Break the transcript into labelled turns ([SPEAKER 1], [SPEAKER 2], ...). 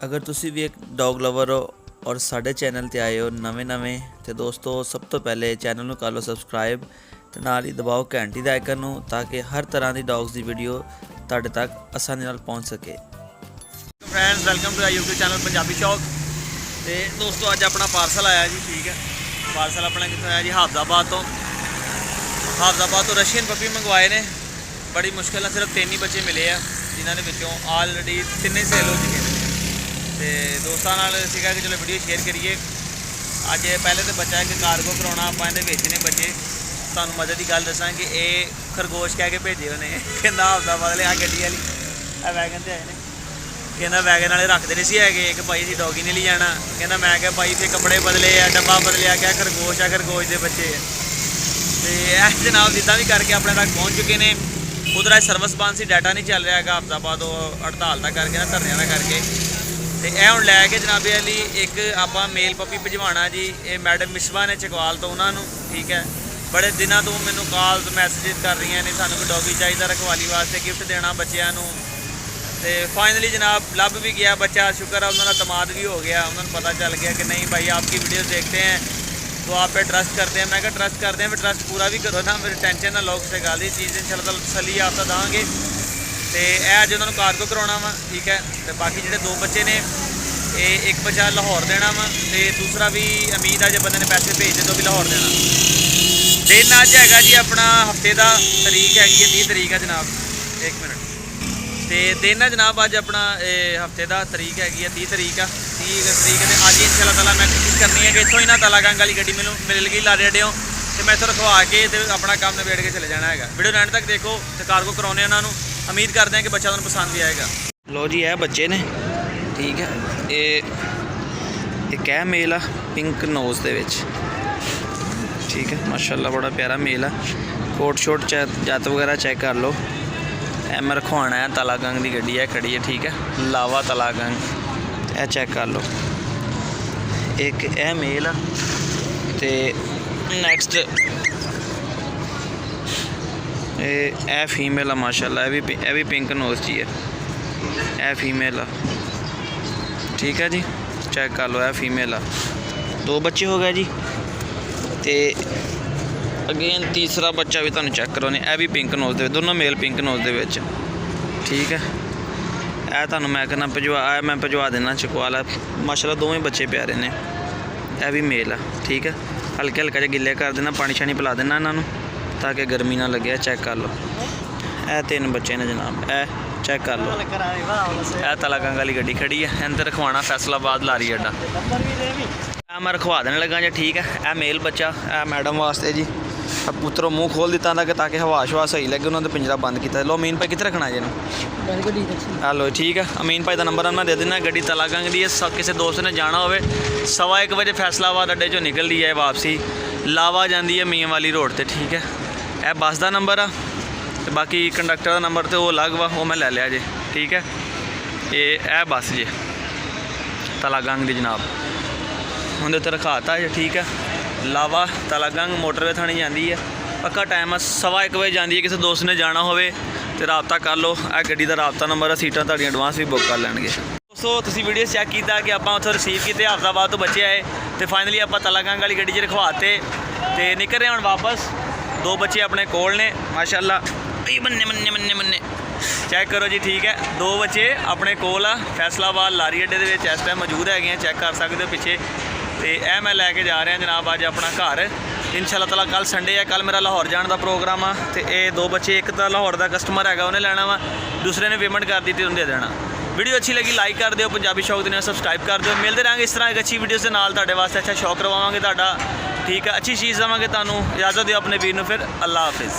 [SPEAKER 1] अगर तुसी भी एक डॉग लवर हो और साढ़े चैनल ते आए हो नवें तो दोस्तों सब तो पहले चैनल को कर लो सबसक्राइब तो नाल ही दबाओ घंटी दा आइकन नूं ताकि हर तरह की डॉग्स की वीडियो तुहाडे तक आसानी नाल पहुंच सके।
[SPEAKER 2] Friends welcome to YouTube channel Punjabi शौक। तो दोस्तों अज अपना पार्सल आया जी, ठीक है। पार्सल अपना कितों आया जी? हाफजाबाद तो रशियन पपी मंगवाए ने। बड़ी मुश्किल सिर्फ 3 ही बच्चे मिले हैं जिन्होंने ऑलरेडी 3 ही सेल हो चुके हैं। तो दोस्तों नाल सीगा कि चलो वीडियो शेयर करिए। अज पहले तो बच्चा है कि कार्गो कराना आपां इहदे बेचने बच्चे। तुहानूं मजे की गल दसां कि ये खरगोश कह के भेजे उन्हें, कहंदा हाफजाबाद ले आ गड्डी वाली आ वैगन ते आए ने। कहना वैगन वाले रखते नहीं सी है कि भाई असीं डॉगी नहीं ले जाना। कहना मैं क्या भाई फिर कपड़े बदले आ, डब्बा बदलिया, क्या खरगोश है, खरगोश के बच्चे है। तो जनाब जिदा भी करके अपने तक पहुँच चुके हैं। उधर सर्विस बंद सी, डाटा नहीं चल रहा है हाफजाबाद हड़ताल का करके ना, धरने का करके। तो यह हूँ लैके जनाबे अली एक आप मेल पपी भिजवाना जी। ये मैडम मिसबा ने चकवाल तो उन्होंने, ठीक है। बड़े दिनों तो मैनू कॉल मैसेज कर रही ने, सानू कोई डॉगी चाहिए रखवाली वास्ते, गिफ्ट देना बच्चों। तो फाइनली जनाब लभ भी गया बच्चा, शुक्र है उन्होंने तमाद भी हो गया। उन्होंने पता चल गया कि नहीं भाई आपकी वीडियोस देखते हैं तो आप पे ट्रस्ट करते हैं। मैं क्या ट्रस्ट करते हैं, फिर ट्रस्ट पूरा भी करो ना, मेरी टेंशन ना लो किसी गल की चीज़ इंशाल्लाह तसल्ली आप देंगे। तो यह अज उन्होंने कार्गो कराना वा, ठीक है। तो बाकी जो 2 बच्चे ने, एक बच्चा लाहौर देना वा, तो दूसरा भी उम्मीद है जो बंदे ने पैसे भेज दे तो भी लाहौर देना। दिन अज है जी अपना हफ्ते का तरीक हैगी 30 तरीक है जनाब, 1 मिनट। तो दिन है जनाब अज अपना हफ्ते का तरीक हैगी 30 तरीक आ, 30 तरीक। तो अज इंशाल्लाह ताला मैं कोशिश करनी है कि इतों ही ना तालागंज वाली गड्डी मैनू मिल गई लारे अड्डे, तो मैं इतों रखवा के तो अपना काम निबेड़ के चले जाना है। वीडियो एंड तक देखो तो कार्गो कराने उन्होंने, उम्मीद करते हैं कि बच्चा उन्होंने पसंद भी आएगा। लो जी है बच्चे ने, ठीक है। एक है मेल आ पिंक नोज दे विच, ठीक है। माशाल्लाह बड़ा प्यारा मेल है। कोट शोट जत वगैरह चेक कर लो। मैं रखवाना है तालागंज की गड्डी है खड़ी है, ठीक है। लावा तालागंज यह चेक कर लो। एक यह मेल आ ते नैक्सट ए फीमेल आ। माशाल्लाह यह भी पिंक नोज जी है, यह फीमेल आ, ठीक है जी। चेक कर लो यह फीमेल आ। 2 बच्चे हो गए जी। तो अगेन तीसरा बच्चा भी तुहानूं चेक करो ने, यह भी पिंक नोज दे, दोनों मेल पिंक नोज दे विच, ठीक है। यह तुहानूं मैं कहना मैं भिजवा देना चकवाला। माशाल्लाह दोवें बच्चे प्यारे ने। यह भी मेल आ, ठीक है। हल्के हल्का जिहा गिले कर देना, पानी शानी पिला देना इन्हों ताकि गर्मी ना लगे। चेक कर लो यह 3 बच्चे ने जनाब, यह चेक कर लो। यह तालागंज वाली गड्डी खड़ी है, इनते रखवाना फैसलाबाद लारी अड्डा। मैं रखवा देने लगा जी, ठीक है। यह मेल बच्चा यह मैडम वास्ते जी। पुत्रों मुँह खोल दिता था कि ताकि हवा शवा सही लगे, उन्होंने पिंजरा बंद किया। लो अमीन भाई कितने रखना जी हेलो, ठीक है। अमीन भाई का नंबर मैं दे देना। गड्डी तालागंज की है, किसी दोस्त ने जाना हो 1:15 बजे फैसलाबाद अड्डे चो निकलती है वापसी, लावा जाती है मियाँ वाली रोड पर, ठीक है। यह बस का नंबर आ, तो बाकी कंडक्टर का नंबर तो वो अलग वा, वो मैं ले लिया जी, ठीक है। ये बस जी तालागंज की जनाब, उन्हें उत्ते रखाता है, ठीक है। लावा तालागंज मोटरवे थानी जाती है। पक्का टाइम है 1:15 बजे जाती है। किसी दोस्त ने जाना हो तो रबता कर लो। यह गड्डी का रबता नंबर है, सीटां तुहाडियां एडवांस भी बुक कर लैणगे। दोस्तों तुसीं वीडियो चेक किया कि आप उत्थों रिसीव किए हाफजाबाद तो बच्चे आए, तो फाइनली आप तालागंज वाली गड्डी च रखवाते तो निकल रहे हैं वापस। 2 बच्चे अपने कोल ने माशाल्लाह, मन्ने मन्ने मन्ने मन्ने चेक करो जी, ठीक है। 2 बच्चे अपने कोल आ फैसलाबाद लारी अड्डे के इस टाइम मौजूद है, चेक कर सकते हो पिछे। तो यह मैं लैके जा रहा जनाब अज अपना घर। इंशाल्लाह ताला कल संडे है, कल मेरा लाहौर जाने का प्रोग्राम आ। तो ये 2 बच्चे, एक तो लाहौर का कस्टमर है उन्हें लैना वा, दूसरे ने पेमेंट कर दी थी उन्हें दे देना। वीडियो अच्छी लगी लाइक कर दो, पंजाबी शौक ने सबसक्राइब कर दो। मिलते रहेंगे इस तरह एक अच्छी वीडियो के नाल, तुहाडे वास्ते अच्छा शौक करवावांगे तुहाडा, ठीक है। अच्छी चीज़ देवांगे तुहानूं। इजाज़त दिओ अपने वीर नूं, फिर अल्लाह हाफिज़।